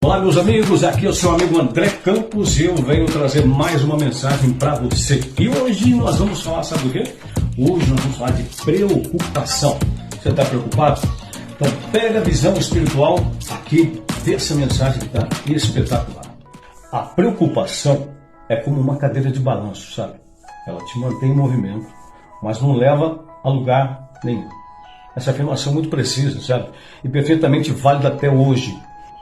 Olá, meus amigos, aqui é o seu amigo André Campos e eu venho trazer mais uma mensagem para você. E hoje nós vamos falar, sabe do quê? Hoje nós vamos falar de preocupação. Você está preocupado? Então pega a visão espiritual aqui dessa mensagem que está espetacular. A preocupação é como uma cadeira de balanço, sabe? Ela te mantém em movimento, mas não leva a lugar nenhum. Essa afirmação é muito precisa, sabe? E perfeitamente válida até hoje.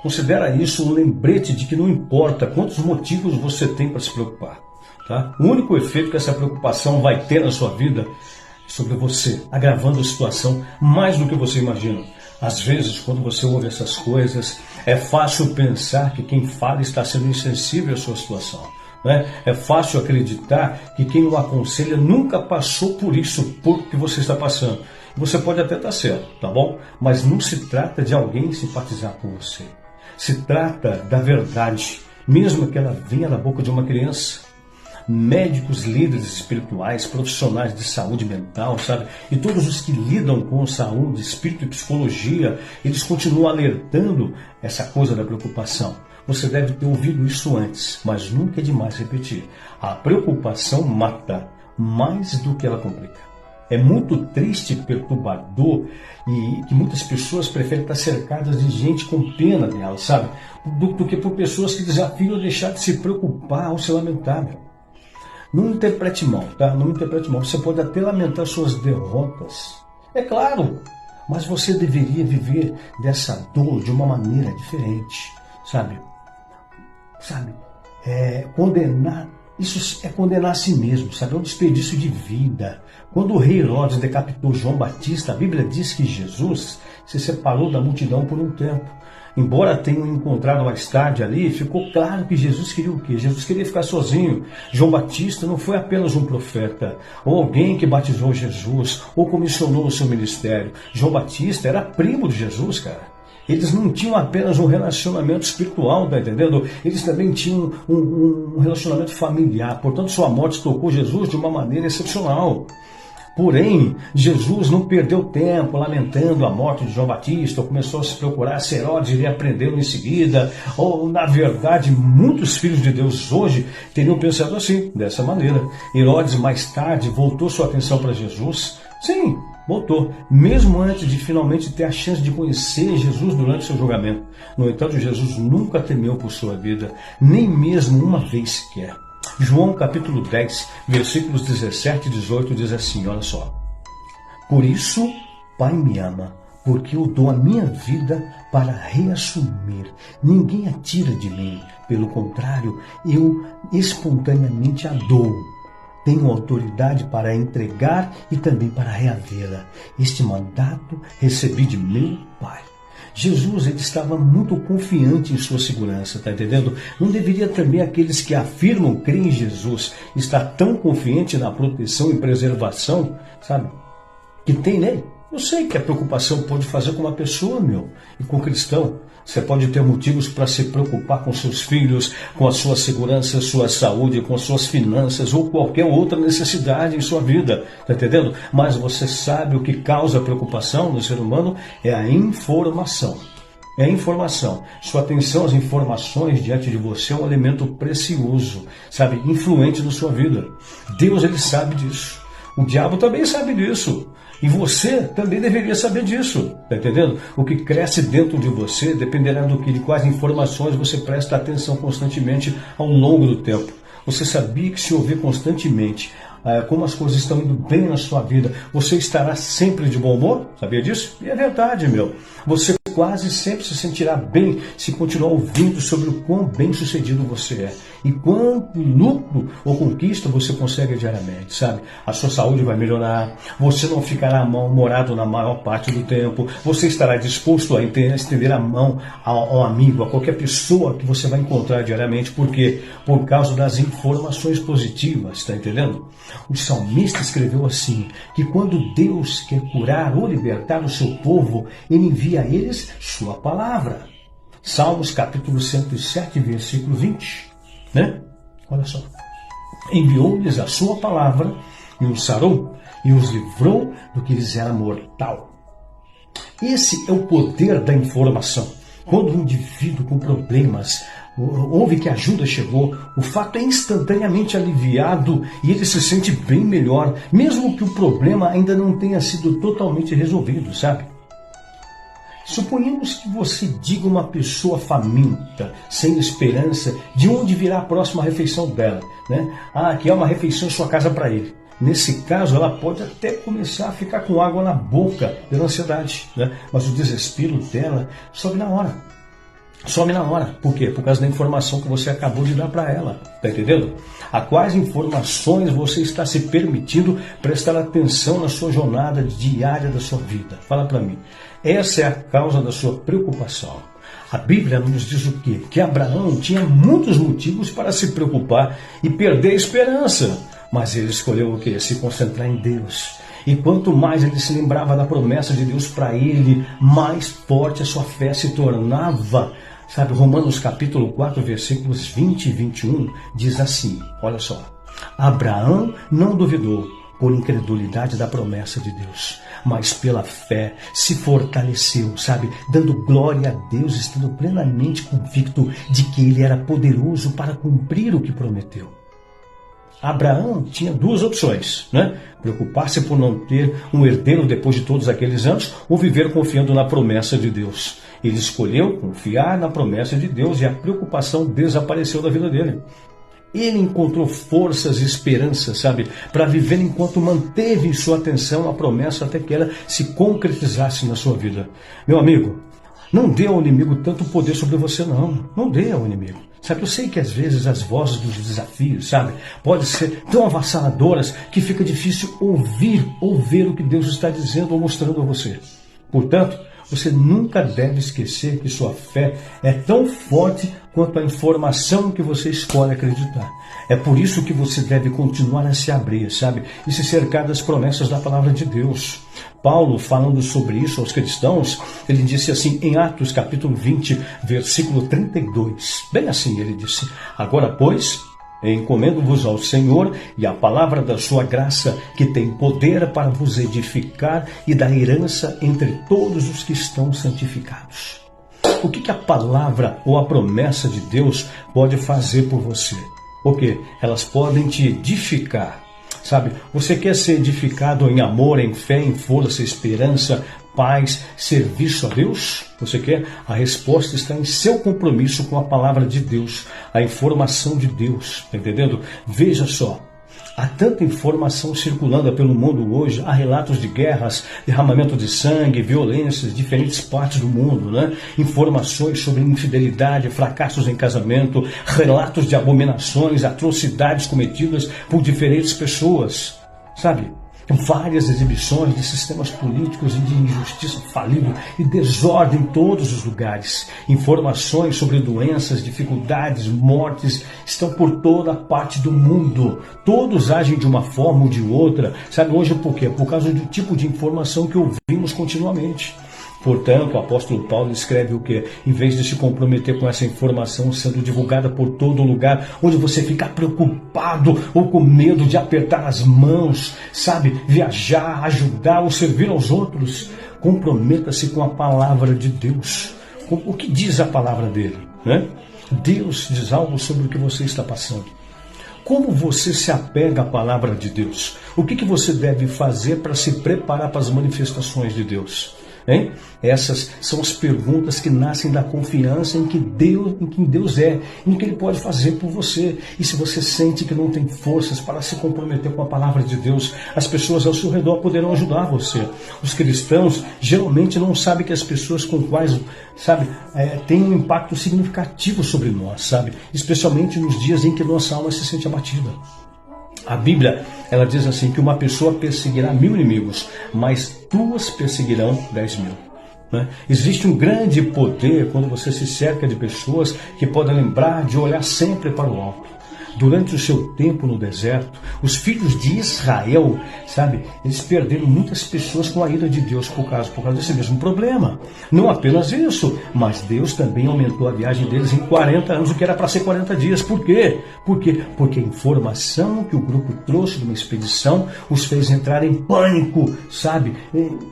Considera isso um lembrete de que não importa quantos motivos você tem para se preocupar. Tá? O único efeito que essa preocupação vai ter na sua vida é sobre você, agravando a situação mais do que você imagina. Às vezes, quando você ouve essas coisas, é fácil pensar que quem fala está sendo insensível à sua situação. Né? É fácil acreditar que quem o aconselha nunca passou por isso, por que você está passando. Você pode até estar certo, tá bom? Mas não se trata de alguém simpatizar com você. Se trata da verdade, mesmo que ela venha da boca de uma criança. Médicos, líderes espirituais, profissionais de saúde mental, sabe? E todos os que lidam com saúde, espírito e psicologia, eles continuam alertando essa coisa da preocupação. Você deve ter ouvido isso antes, mas nunca é demais repetir. A preocupação mata mais do que ela complica. É muito triste e perturbador e que muitas pessoas preferem estar cercadas de gente com pena delas, sabe? Do que por pessoas que desafiam a deixar de se preocupar ou se lamentar, meu. Não interprete mal, tá? Não interprete mal. Você pode até lamentar suas derrotas. É claro, mas você deveria viver dessa dor de uma maneira diferente, sabe? Condenar. Isso é condenar a si mesmo, sabe? É um desperdício de vida. Quando o rei Herodes decapitou João Batista, a Bíblia diz que Jesus se separou da multidão por um tempo. Embora tenham encontrado mais tarde ali, ficou claro que Jesus queria o quê? Jesus queria ficar sozinho. João Batista não foi apenas um profeta, ou alguém que batizou Jesus, ou comissionou o seu ministério. João Batista era primo de Jesus, cara. Eles não tinham apenas um relacionamento espiritual, tá entendendo? Eles também tinham um relacionamento familiar. Portanto, sua morte tocou Jesus de uma maneira excepcional. Porém, Jesus não perdeu tempo lamentando a morte de João Batista, ou começou a se procurar se Herodes iria prendê-lo em seguida, ou, na verdade, muitos filhos de Deus hoje teriam pensado assim, dessa maneira. Herodes, mais tarde, voltou sua atenção para Jesus. Sim, voltou, mesmo antes de finalmente ter a chance de conhecer Jesus durante seu julgamento. No entanto, Jesus nunca temeu por sua vida, nem mesmo uma vez sequer. João capítulo 10, versículos 17 e 18 diz assim, olha só. Por isso, Pai me ama, porque eu dou a minha vida para reassumir. Ninguém a tira de mim, pelo contrário, eu espontaneamente a dou. Tenho autoridade para entregar e também para reavê-la. Este mandato recebi de meu Pai. Jesus, ele estava muito confiante em sua segurança, tá entendendo? Não deveria também aqueles que afirmam crer em Jesus estar tão confiante na proteção e preservação, sabe, que tem nele? Eu sei que a preocupação pode fazer com uma pessoa, meu, e com um cristão. Você pode ter motivos para se preocupar com seus filhos, com a sua segurança, sua saúde, com suas finanças ou qualquer outra necessidade em sua vida, tá entendendo? Mas você sabe o que causa preocupação no ser humano? É a informação. É a informação. Sua atenção às informações diante de você é um elemento precioso, sabe, influente na sua vida. Deus, ele sabe disso. O diabo também sabe disso. E você também deveria saber disso, tá entendendo? O que cresce dentro de você dependerá de quais informações você presta atenção constantemente ao longo do tempo. Você sabia que se ouvir constantemente como as coisas estão indo bem na sua vida, você estará sempre de bom humor? Sabia disso? E é verdade, meu. Você quase sempre se sentirá bem se continuar ouvindo sobre o quão bem sucedido você é e quanto lucro ou conquista você consegue diariamente, sabe? A sua saúde vai melhorar, você não ficará mal-humorado na maior parte do tempo, você estará disposto a estender a mão ao amigo, a qualquer pessoa que você vai encontrar diariamente, porque por causa das informações positivas, tá entendendo? O salmista escreveu assim, que quando Deus quer curar ou libertar o seu povo, ele envia a eles sua palavra. Salmos capítulo 107, versículo 20. Né? Olha só. Enviou-lhes a sua palavra e os sarou e os livrou do que lhes era mortal. Esse é o poder da informação. Quando um indivíduo com problemas ouve que a ajuda chegou, o fato é instantaneamente aliviado e ele se sente bem melhor, mesmo que o problema ainda não tenha sido totalmente resolvido, sabe? Suponhamos que você diga a uma pessoa faminta, sem esperança, de onde virá a próxima refeição dela, né? Que é uma refeição em sua casa para ele. Nesse caso, ela pode até começar a ficar com água na boca pela ansiedade, né? Mas o desespero dela sobe na hora. Some na hora. Por quê? Por causa da informação que você acabou de dar para ela. Tá entendendo? A quais informações você está se permitindo prestar atenção na sua jornada diária da sua vida? Fala para mim. Essa é a causa da sua preocupação. A Bíblia nos diz o quê? Que Abraão tinha muitos motivos para se preocupar e perder a esperança. Mas ele escolheu o quê? Se concentrar em Deus. E quanto mais ele se lembrava da promessa de Deus para ele, mais forte a sua fé se tornava. Sabe, Romanos capítulo 4, versículos 20 e 21, diz assim, olha só. Abraão não duvidou por incredulidade da promessa de Deus, mas pela fé se fortaleceu, sabe, dando glória a Deus, estando plenamente convicto de que ele era poderoso para cumprir o que prometeu. Abraão tinha duas opções, né? Preocupar-se por não ter um herdeiro depois de todos aqueles anos ou viver confiando na promessa de Deus. Ele escolheu confiar na promessa de Deus e a preocupação desapareceu da vida dele. Ele encontrou forças e esperanças, sabe, para viver enquanto manteve em sua atenção a promessa até que ela se concretizasse na sua vida. Meu amigo, não dê ao inimigo tanto poder sobre você, não. Não dê ao inimigo. Sabe, eu sei que às vezes as vozes dos desafios, sabe, podem ser tão avassaladoras que fica difícil ouvir ou ver o que Deus está dizendo ou mostrando a você. Portanto, você nunca deve esquecer que sua fé é tão forte quanto a informação que você escolhe acreditar. É por isso que você deve continuar a se abrir, sabe, e se cercar das promessas da palavra de Deus. Paulo, falando sobre isso aos cristãos, ele disse assim em Atos capítulo 20, versículo 32. Bem assim ele disse, agora pois, encomendo-vos ao Senhor e à palavra da sua graça, que tem poder para vos edificar e dar herança entre todos os que estão santificados. O que a palavra ou a promessa de Deus pode fazer por você? Porque elas podem te edificar. Sabe, você quer ser edificado em amor, em fé, em força, esperança, paz, serviço a Deus? Você quer? A resposta está em seu compromisso com a palavra de Deus, a informação de Deus, tá entendendo? Veja só, há tanta informação circulando pelo mundo hoje, há relatos de guerras, derramamento de sangue, violências em diferentes partes do mundo, né? Informações sobre infidelidade, fracassos em casamento, relatos de abominações, atrocidades cometidas por diferentes pessoas, sabe? Várias exibições de sistemas políticos e de injustiça falida e desordem em todos os lugares. Informações sobre doenças, dificuldades, mortes estão por toda parte do mundo. Todos agem de uma forma ou de outra. Sabe hoje por quê? Por causa do tipo de informação que ouvimos continuamente. Portanto, o apóstolo Paulo escreve o quê? Em vez de se comprometer com essa informação sendo divulgada por todo lugar, onde você fica preocupado ou com medo de apertar as mãos, sabe? Viajar, ajudar ou servir aos outros, comprometa-se com a palavra de Deus. O que diz a palavra dele, né? Deus diz algo sobre o que você está passando. Como você se apega à palavra de Deus? O que você deve fazer para se preparar para as manifestações de Deus? Hein? Essas são as perguntas que nascem da confiança em quem Deus é, em que Ele pode fazer por você. E se você sente que não tem forças para se comprometer com a palavra de Deus, as pessoas ao seu redor poderão ajudar você. Os cristãos geralmente não sabem que as pessoas com quais, sabe, têm um impacto significativo sobre nós, sabe? Especialmente nos dias em que nossa alma se sente abatida. A Bíblia, ela diz assim que uma pessoa perseguirá 1000 inimigos, mas 2 perseguirão 10.000. Né? Existe um grande poder quando você se cerca de pessoas que podem lembrar de olhar sempre para o alto. Durante o seu tempo no deserto, os filhos de Israel, sabe, eles perderam muitas pessoas com a ira de Deus por causa desse mesmo problema. Não apenas isso, mas Deus também aumentou a viagem deles em 40 anos, o que era para ser 40 dias. Por quê? Porque a informação que o grupo trouxe de uma expedição os fez entrar em pânico, sabe,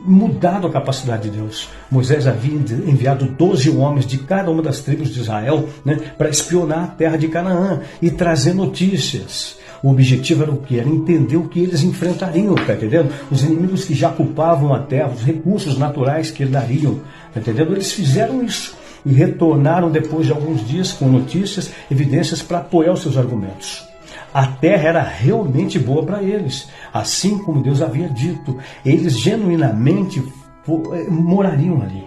mudado a capacidade de Deus. Moisés havia enviado 12 homens de cada uma das tribos de Israel, né, para espionar a terra de Canaã e trazer notícias. O objetivo era o quê? Era entender o que eles enfrentariam, tá entendendo? Os inimigos que já ocupavam a terra, os recursos naturais que dariam, tá entendendo? Eles fizeram isso e retornaram depois de alguns dias com notícias, evidências para apoiar os seus argumentos. A terra era realmente boa para eles, assim como Deus havia dito. Eles genuinamente morariam ali.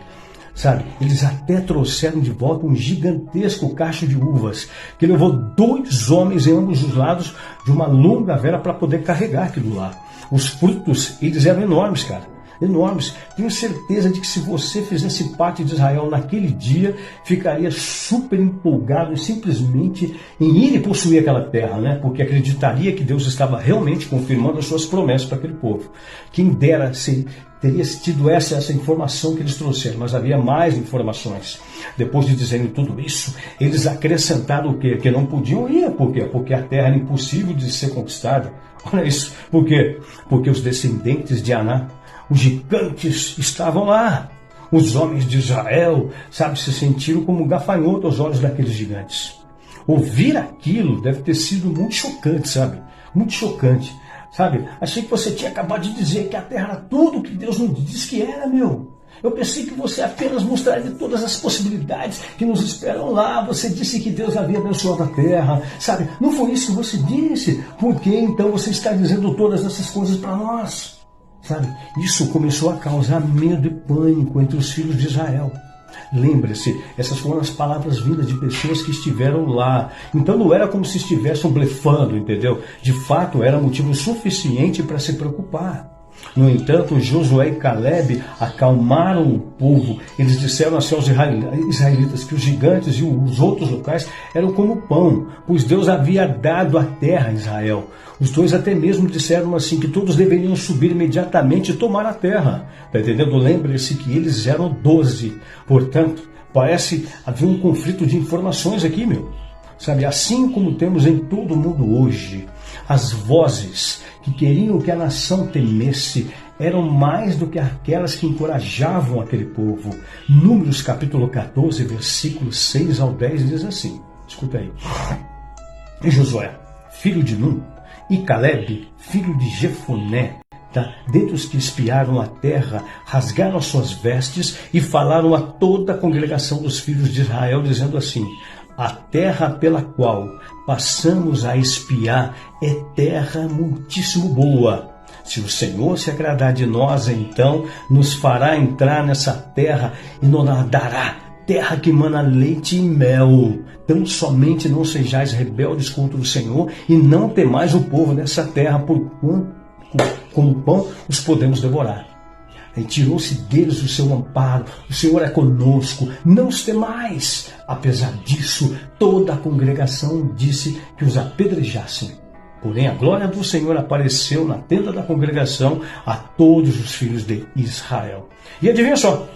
Sabe, eles até trouxeram de volta um gigantesco cacho de uvas, que levou 2 homens em ambos os lados de uma longa vela para poder carregar aquilo lá. Os frutos, eles eram enormes, cara. Enormes. Tenho certeza de que se você fizesse parte de Israel naquele dia, ficaria super empolgado simplesmente em ir e possuir aquela terra, né? Porque acreditaria que Deus estava realmente confirmando as suas promessas para aquele povo. Quem dera teria tido essa informação que eles trouxeram, mas havia mais informações. Depois de dizerem tudo isso, eles acrescentaram o quê? Que não podiam ir. Por quê? Porque a terra era impossível de ser conquistada. Olha isso. Por quê? Porque os descendentes de Aná, os gigantes, estavam lá. Os homens de Israel, sabe, se sentiram como gafanhoto aos olhos daqueles gigantes. Ouvir aquilo deve ter sido muito chocante, sabe? Muito chocante. Sabe, achei que você tinha acabado de dizer que a terra era tudo que Deus nos disse que era, meu. Eu pensei que você apenas mostraria todas as possibilidades que nos esperam lá. Você disse que Deus havia abençoado a terra, sabe? Não foi isso que você disse. Por que então você está dizendo todas essas coisas para nós? Sabe, isso começou a causar medo e pânico entre os filhos de Israel. Lembre-se, essas foram as palavras vindas de pessoas que estiveram lá. Então não era como se estivessem blefando, entendeu? De fato, era motivo suficiente para se preocupar. No entanto, Josué e Caleb acalmaram o povo. Eles disseram assim aos israelitas que os gigantes e os outros locais eram como pão, pois Deus havia dado a terra a Israel. Os dois até mesmo disseram assim que todos deveriam subir imediatamente e tomar a terra. Está entendendo? Lembre-se que eles eram 12. Portanto, parece haver um conflito de informações aqui, meu. Sabe, assim como temos em todo o mundo hoje, as vozes que queriam que a nação temesse eram mais do que aquelas que encorajavam aquele povo. Números capítulo 14, versículos 6 ao 10 diz assim, escuta aí. E Josué, filho de Nun, e Caleb, filho de Jefoné, dentre os que espiaram a terra, rasgaram as suas vestes e falaram a toda a congregação dos filhos de Israel, dizendo assim: a terra pela qual passamos a espiar é terra muitíssimo boa. Se o Senhor se agradar de nós, então nos fará entrar nessa terra e nos dará terra que mana leite e mel. Tão somente não sejais rebeldes contra o Senhor e não temais o povo dessa terra, porquanto como pão os podemos devorar. E tirou-se deles o seu amparo, o Senhor é conosco, não os temais. Apesar disso, toda a congregação disse que os apedrejassem. Porém, a glória do Senhor apareceu na tenda da congregação a todos os filhos de Israel. E adivinha só,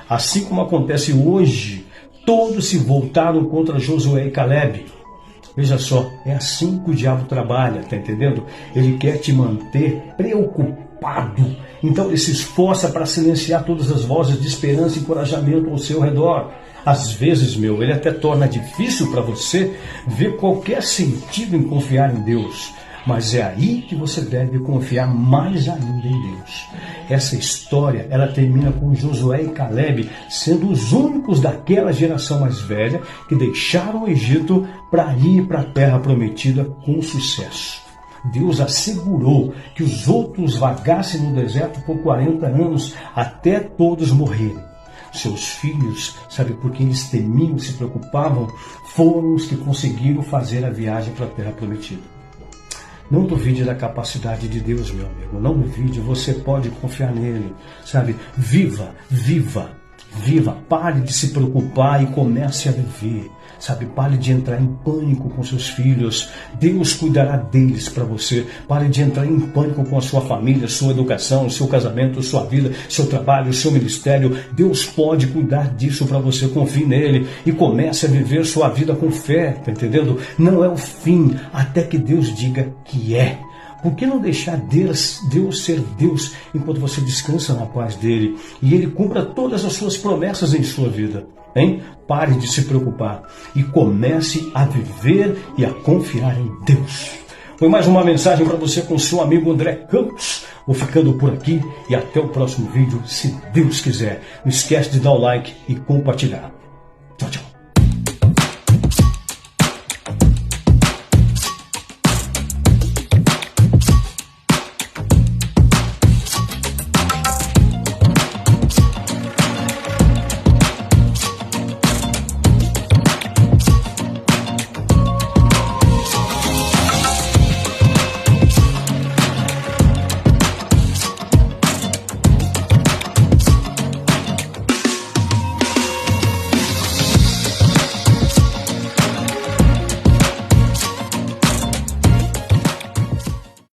assim como acontece hoje, todos se voltaram contra Josué e Caleb. Veja só, é assim que o diabo trabalha, tá entendendo? Ele quer te manter preocupado. Então ele se esforça para silenciar todas as vozes de esperança e encorajamento ao seu redor. Às vezes, meu, ele até torna difícil para você ver qualquer sentido em confiar em Deus. Mas é aí que você deve confiar mais ainda em Deus. Essa história, ela termina com Josué e Caleb sendo os únicos daquela geração mais velha que deixaram o Egito para ir para a terra prometida com sucesso. Deus assegurou que os outros vagassem no deserto por 40 anos até todos morrerem. Seus filhos, sabe por que eles temiam, se preocupavam, foram os que conseguiram fazer a viagem para a terra prometida. Não duvide da capacidade de Deus, meu amigo. Não duvide, você pode confiar nele. Sabe, viva Viva, pare de se preocupar e comece a viver. Sabe, pare de entrar em pânico com seus filhos. Deus cuidará deles para você. Pare de entrar em pânico com a sua família, sua educação, seu casamento, sua vida, seu trabalho, seu ministério. Deus pode cuidar disso para você. Confie nele e comece a viver sua vida com fé, tá entendendo? Não é o fim até que Deus diga que é. Por que não deixar Deus ser Deus enquanto você descansa na paz dele e ele cumpra todas as suas promessas em sua vida? Hein? Pare de se preocupar e comece a viver e a confiar em Deus. Foi mais uma mensagem para você com seu amigo André Campos. Vou ficando por aqui e até o próximo vídeo, se Deus quiser. Não esquece de dar o like e compartilhar.